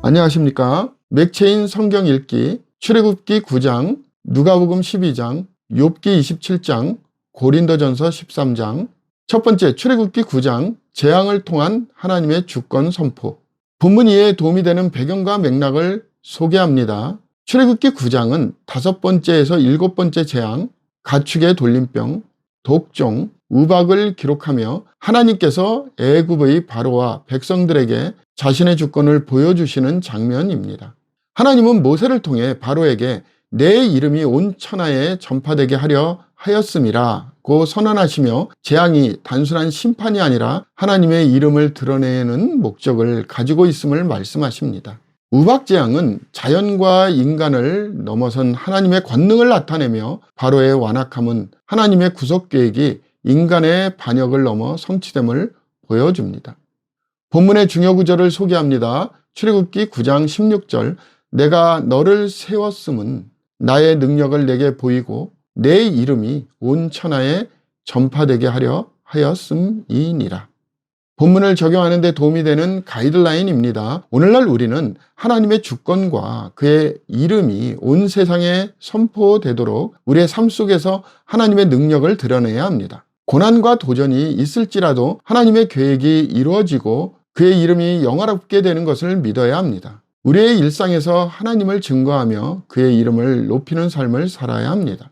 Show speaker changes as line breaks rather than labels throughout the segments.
안녕하십니까. 맥체인 성경 읽기 출애굽기 9장, 누가복음 12장, 욥기 27장, 고린도전서 13장. 첫 번째, 출애굽기 9장 재앙을 통한 하나님의 주권 선포. 본문 이해에 도움이 되는 배경과 맥락을 소개합니다. 출애굽기 9장은 5번째에서 7번째 재앙, 가축의 돌림병, 독종, 우박을 기록하며 하나님께서 애굽의 바로와 백성들에게 자신의 주권을 보여주시는 장면입니다. 하나님은 모세를 통해 바로에게 내 이름이 온 천하에 전파되게 하려 하였음이라고 선언하시며 재앙이 단순한 심판이 아니라 하나님의 이름을 드러내는 목적을 가지고 있음을 말씀하십니다. 우박재앙은 자연과 인간을 넘어선 하나님의 권능을 나타내며 바로의 완악함은 하나님의 구속계획이 인간의 반역을 넘어 성취됨을 보여줍니다. 본문의 중요 구절을 소개합니다. 출애굽기 9장 16절, 내가 너를 세웠음은 나의 능력을 내게 보이고 내 이름이 온 천하에 전파되게 하려 하였음이니라. 본문을 적용하는 데 도움이 되는 가이드라인입니다. 오늘날 우리는 하나님의 주권과 그의 이름이 온 세상에 선포되도록 우리의 삶 속에서 하나님의 능력을 드러내야 합니다. 고난과 도전이 있을지라도 하나님의 계획이 이루어지고 그의 이름이 영화롭게 되는 것을 믿어야 합니다. 우리의 일상에서 하나님을 증거하며 그의 이름을 높이는 삶을 살아야 합니다.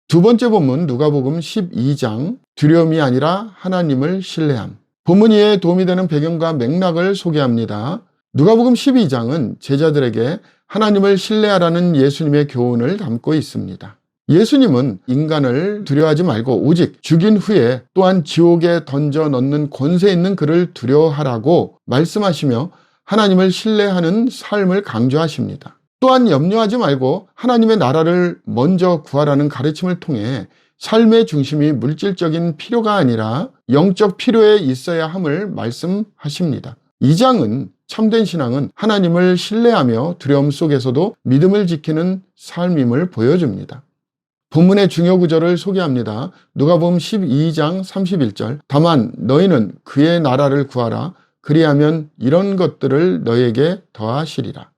두 번째 본문 누가복음 12장, 두려움이 아니라 하나님을 신뢰함. 본문 이해에 도움이 되는 배경과 맥락을 소개합니다. 누가복음 12장은 제자들에게 하나님을 신뢰하라는 예수님의 교훈을 담고 있습니다. 예수님은 인간을 두려워하지 말고 오직 죽인 후에 또한 지옥에 던져 넣는 권세 있는 그를 두려워하라고 말씀하시며 하나님을 신뢰하는 삶을 강조하십니다. 또한 염려하지 말고 하나님의 나라를 먼저 구하라는 가르침을 통해 삶의 중심이 물질적인 필요가 아니라 영적 필요에 있어야 함을 말씀하십니다. 이 장은 참된 신앙은 하나님을 신뢰하며 두려움 속에서도 믿음을 지키는 삶임을 보여줍니다. 본문의 중요 구절을 소개합니다. 누가복음 12장 31절, 다만 너희는 그의 나라를 구하라. 그리하면 이런 것들을 너희에게 더하시리라.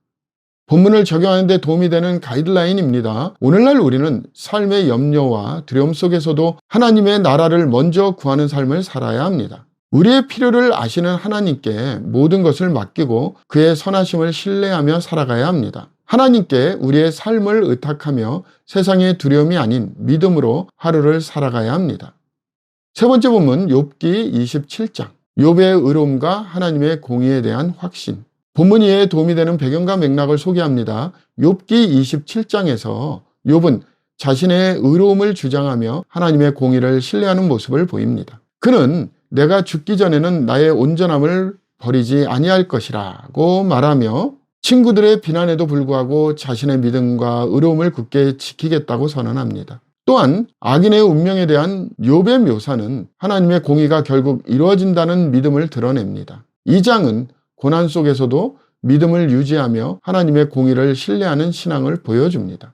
본문을 적용하는 데 도움이 되는 가이드라인입니다. 오늘날 우리는 삶의 염려와 두려움 속에서도 하나님의 나라를 먼저 구하는 삶을 살아야 합니다. 우리의 필요를 아시는 하나님께 모든 것을 맡기고 그의 선하심을 신뢰하며 살아가야 합니다. 하나님께 우리의 삶을 의탁하며 세상의 두려움이 아닌 믿음으로 하루를 살아가야 합니다. 세 번째 본문 욥기 27장, 욥의 의로움과 하나님의 공의에 대한 확신. 본문 이해에 도움이 되는 배경과 맥락을 소개합니다. 욥기 27장에서 욥은 자신의 의로움을 주장하며 하나님의 공의를 신뢰하는 모습을 보입니다. 그는 내가 죽기 전에는 나의 온전함을 버리지 아니할 것이라고 말하며 친구들의 비난에도 불구하고 자신의 믿음과 의로움을 굳게 지키겠다고 선언합니다. 또한 악인의 운명에 대한 욥의 묘사는 하나님의 공의가 결국 이루어진다는 믿음을 드러냅니다. 이 장은 고난 속에서도 믿음을 유지하며 하나님의 공의를 신뢰하는 신앙을 보여줍니다.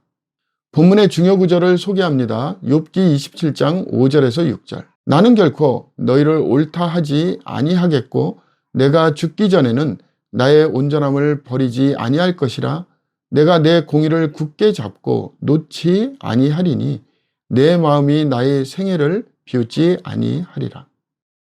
본문의 중요 구절을 소개합니다. 욥기 27장 5절에서 6절. 나는 결코 너희를 옳다 하지 아니하겠고 내가 죽기 전에는 나의 온전함을 버리지 아니할 것이라. 내가 내 공의를 굳게 잡고 놓지 아니하리니 내 마음이 나의 생애를 비웃지 아니하리라.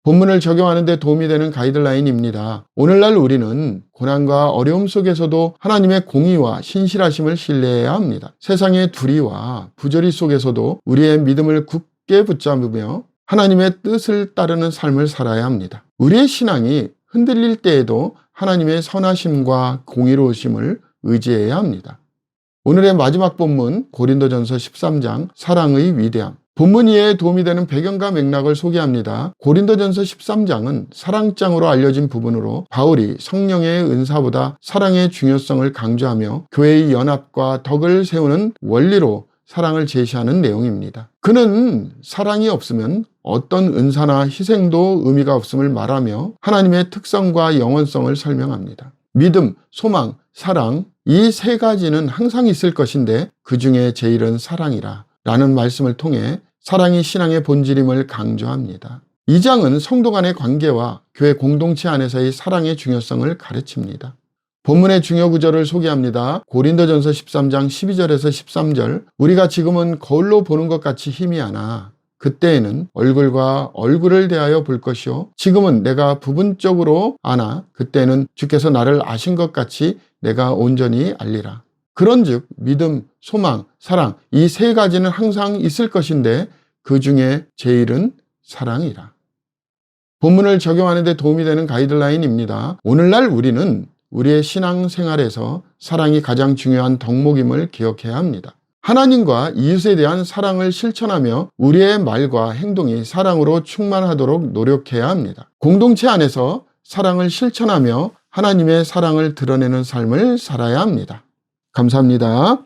본문을 적용하는 데 도움이 되는 가이드라인입니다. 오늘날 우리는 고난과 어려움 속에서도 하나님의 공의와 신실하심을 신뢰해야 합니다. 세상의 두리와 부조리 속에서도 우리의 믿음을 굳게 붙잡으며 하나님의 뜻을 따르는 삶을 살아야 합니다. 우리의 신앙이 흔들릴 때에도 하나님의 선하심과 공의로우심을 의지해야 합니다. 오늘의 마지막 본문 고린도전서 13장 사랑의 위대함. 본문 이해에 도움이 되는 배경과 맥락을 소개합니다. 고린도전서 13장은 사랑장으로 알려진 부분으로 바울이 성령의 은사보다 사랑의 중요성을 강조하며 교회의 연합과 덕을 세우는 원리로 사랑을 제시하는 내용입니다. 그는 사랑이 없으면 어떤 은사나 희생도 의미가 없음을 말하며 하나님의 특성과 영원성을 설명합니다. 믿음, 소망, 사랑, 이 세 가지는 항상 있을 것인데 그 중에 제일은 사랑이라 라는 말씀을 통해 사랑이 신앙의 본질임을 강조합니다. 이 장은 성도 간의 관계와 교회 공동체 안에서의 사랑의 중요성을 가르칩니다. 본문의 중요 구절을 소개합니다. 고린도전서 13장 12절에서 13절. 우리가 지금은 거울로 보는 것 같이 희미하나 그때에는 얼굴과 얼굴을 대하여 볼 것이요 지금은 내가 부분적으로 아나 그때는 주께서 나를 아신 것 같이 내가 온전히 알리라. 그런즉 믿음, 소망, 사랑 이 세 가지는 항상 있을 것인데 그 중에 제일은 사랑이라. 본문을 적용하는 데 도움이 되는 가이드라인입니다. 오늘날 우리는 우리의 신앙생활에서 사랑이 가장 중요한 덕목임을 기억해야 합니다. 하나님과 이웃에 대한 사랑을 실천하며 우리의 말과 행동이 사랑으로 충만하도록 노력해야 합니다. 공동체 안에서 사랑을 실천하며 하나님의 사랑을 드러내는 삶을 살아야 합니다. 감사합니다.